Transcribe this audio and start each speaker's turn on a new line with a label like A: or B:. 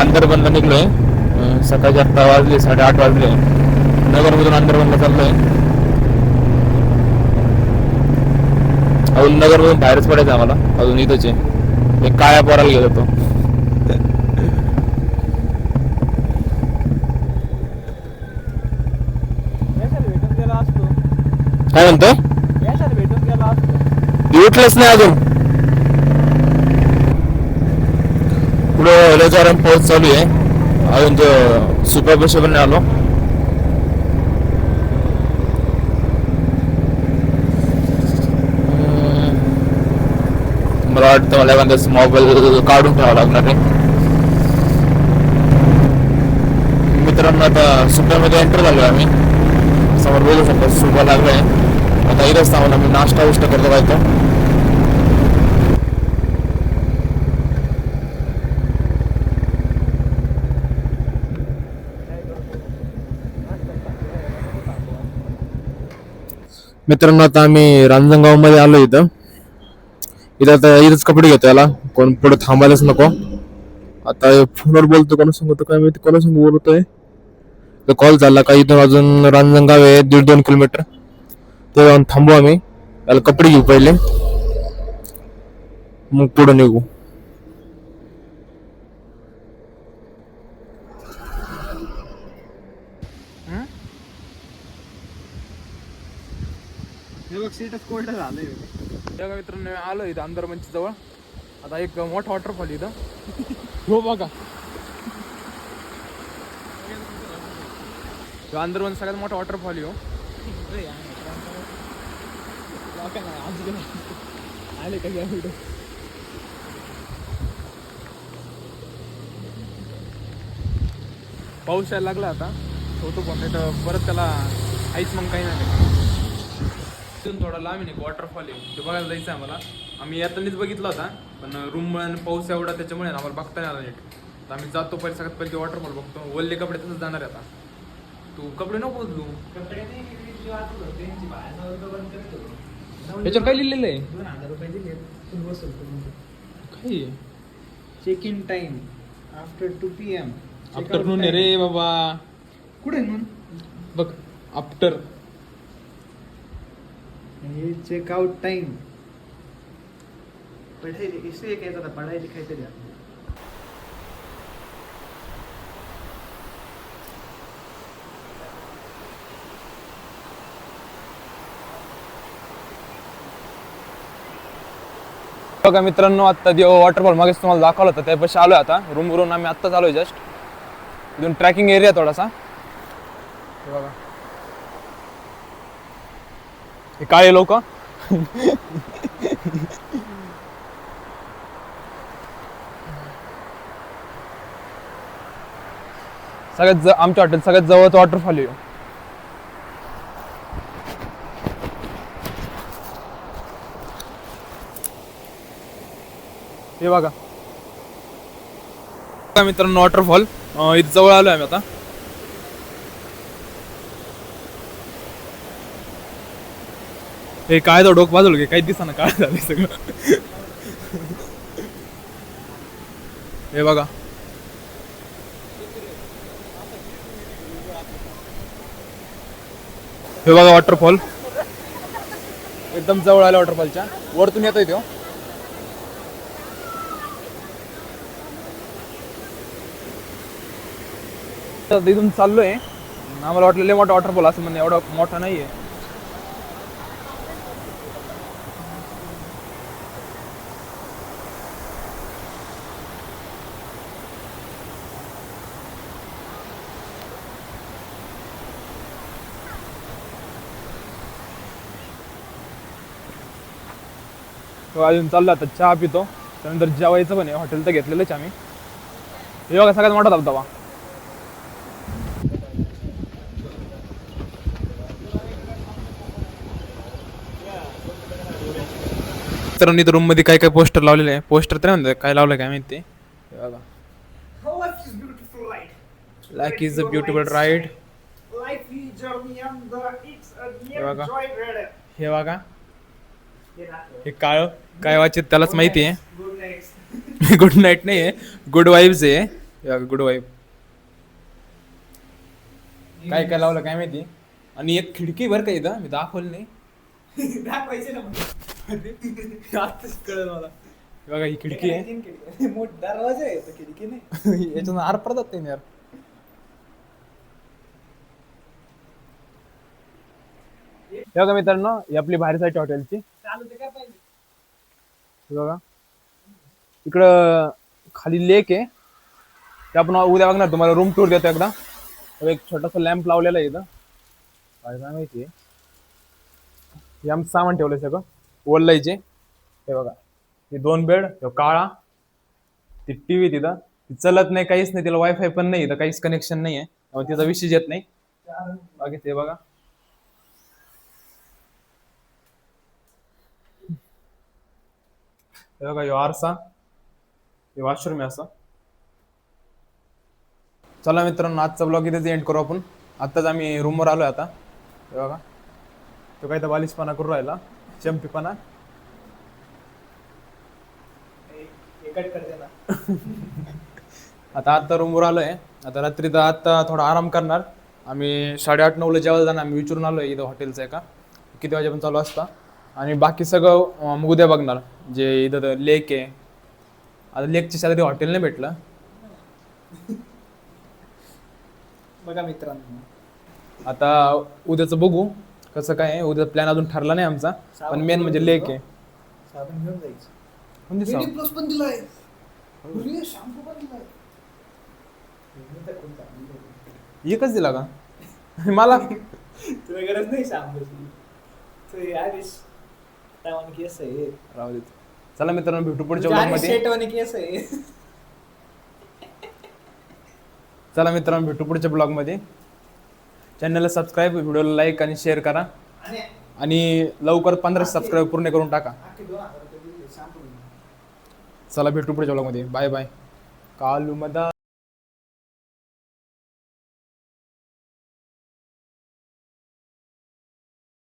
A: अंदरबनला निघलोय. सकाळचे 8 वाजले, 8:30 वाजले. नगरमधून अंदरबनला चाललोय. अजून नगरमधून बाहेरच पडायचं आम्हाला. अजून इथंच आहे. एक काळ्या पोराला गेलो होतो. काय म्हणतो? उठलंच नाही अजून. पुढं रेजाराम पाऊस चालू आहे. अजून तो सुपरबस पण आलो. मला वाटतं मला एखादा मोबाईल काढून ठेवावा लागणार आहे. मित्रांनो आता सुपरमध्ये एंटर झालो आम्ही. समोर बोलू शकतो सुपर लागलोय. आता इथंच थांबून आम्ही नाश्ता उष्ट करतो काय तो. मित्रांनो आता आम्ही रांजणगाव मध्ये आलो. इथं आता इथंच कपडे घेतो. याला कोण पुढे थांबायलाच नको. आता फोनवर बोलतो. कोणा सांगतो काय माहिती, कोणा सांग बोलतोय. कॉल झाला का इथून अजून रांजणगाव आहे 1.5-2 किलोमीटर. ते जाऊन थांबू आम्ही. त्याला कपडे घेऊ पहिले, मग पुढे निघू. मित्रांनो आलो इथं अंदरबनच्या जवळ. आता एक मोठा वॉटरफॉल इथं. हो बघा, अंदरबन सगळ्यात मोठा वॉटरफॉल हो. आले का व्हिडिओ. पाऊस यायला लागला आता. होतो पण नाही तर परत त्याला आईच मग काही नाही. तिथून थोडा लांब आहे वॉटरफॉल आहे. ते बघायला जायचं आहे आम्हाला. आम्ही यातनीच बघितला होता पण रूममुळे आणि पाऊस एवढा त्याच्यामुळे आम्हाला बघता नाही आला नीट. तर आम्ही जातो पहिले, सगळ्यात पहिले वॉटरफॉल बघतो. ओल्ले कपडे तसंच जाणार आहे आता. तू कपडे नको बदलू. याच्यावर काय लिहिलेलं आहे?
B: 2000 रुपये दिले.
A: काय
B: check in time after 2 PM.
A: Afternoon आहे रे बाबा.
B: कुठे नून
A: बघ आफ्टर.
B: हे चेकआउट टाइम. पढ़ाई इसलिए कहता था पढ़ाई लिखाई से जाते.
A: बघा मित्रांनो आता वॉटरफॉल मागेच तुम्हाला दाखवलं होतं त्यापाशी आलोय. आता रूमवरून आम्ही आत्ताच आलोय जस्ट. इथून ट्रॅकिंग एरिया थोडासा. बघा हे काळे लोक. सगळ्यात आमच्या हॉटेल सगळ्यात जवळच वॉटरफॉल आहे. हे बघा मित्रांनो वॉटरफॉल इथे जवळ आलोय आम्ही आता. हे काय तो डोक बाजूला घे, काही दिसना काय झालंय सगळं. हे बघा हे बघा वॉटरफॉल एकदम जवळ आलं. वॉटरफॉलच्या वरतून येतोय तो. इथून चाललोय. आम्हाला वाटलं लय मोठा वॉटरफॉल असं म्हणजे एवढा मोठा नाहीये. अजून चाललो आता चहा पितो. त्यानंतर जेवायचं पण आहे. हॉटेल तर घेतलेलंच आम्ही. हे बघा सगळ्यात मोठा धबधबा. मित्रांनी रूम मध्ये काय काय पोस्टर लावलेले आहे. पोस्टर तर म्हणतात काय लावलं काय माहिती. Life is a beautiful ride. हे बघा हे काळ काय वाचित त्यालाच माहिती आहे. गुड नाईट नाही आहे, गुड वाईब्स आहे. या गुड वाईफ. काय काय लावलं काय माहिती. आणि एक खिडकी बरं का इथं मी दाखवलं नाही.
B: दाखवायचे ना मग.
A: आताच कळलं मला. बघा ही खिडकी आहे.
B: मोठा दरवाजा आहे तो, खिडकी नाही.
A: याच्यातून आर पडतात ते यार. हे बघा मित्रांनो ही आपली भारीसाठी हॉटेलची.
B: चालू ते काय पाहिजे.
A: हे बघा इकडं खाली लेक आहे. ते आपण उद्या बघणार तुम्हाला रूम टूर देतो एकदा. एक छोटासा लॅम्प लावलेला आहे इथं. काय काय माहितीये. हे आमचं सामान ठेवलंय सगळं वल्लायचे. हे बघा हे 2 बेड, काळा, ती टीव्ही तिथं ती चलत नाही काहीच नाही, तिला वायफाय पण नाही, इथं काहीच कनेक्शन नाही आहे, त्यामुळे तिचा विषय येत नाही. बाकी ते बघा हे बघा ह्यो आरसा, हे वॉशरूम आहे असं. चला मित्रांनो आजचा ब्लॉग इथेच एंड करू आपण. आत्ताच आम्ही रूमवर आलोय आता. हे बघा तो काही तर बालिशपणा करू राहिला, चंपीपणा.
B: कट कर देना.
A: आता रूमवर आलोय. आता रात्री तर आता थोडा आराम करणार. आम्ही 8:30-9ला जेवायला जाणार. आम्ही विचारून आलोय इथं हॉटेलचं आहे का, किती वाजेपर्यंत चालू असता. आणि बाकी सगळं मग उद्या बघणार. जे इथं लेक आहे, आता लेकच्या शेजारी हॉटेल नाही भेटलं.
B: बघा मित्रांनो,
A: आता उद्याचं बघू कसं काय आहे. उद्या प्लॅन अजून ठरला नाही आमचा, पण मेन म्हणजे लेक आहे.
B: साबण घेऊन जायचं.
A: म्हणजे साव-
B: प्लस पण दिलाय. अरे शॅम्पू पण दिलाय.
A: एकच दिला का मला.
B: तुला गरज नाही शॅम्पूची. तू यारिस त्यावन केस आहे.
A: राहू देत. चला मित्रांनो भेटू पुढच्या
B: तुझ्या
A: ब्लॉग मध्ये.
B: शेटवानी केस आहे.
A: चला मित्रांनो भेटू पुढच्या ब्लॉग मध्ये. चॅनलला सबस्क्राईब, व्हिडिओला लाईक आणि शेअर करा. आणि लवकर 15 सबस्क्राईब पूर्ण करून टाका. चला भेटू पुढच्या ब्लॉग मध्ये. Bye bye. कालू मदा.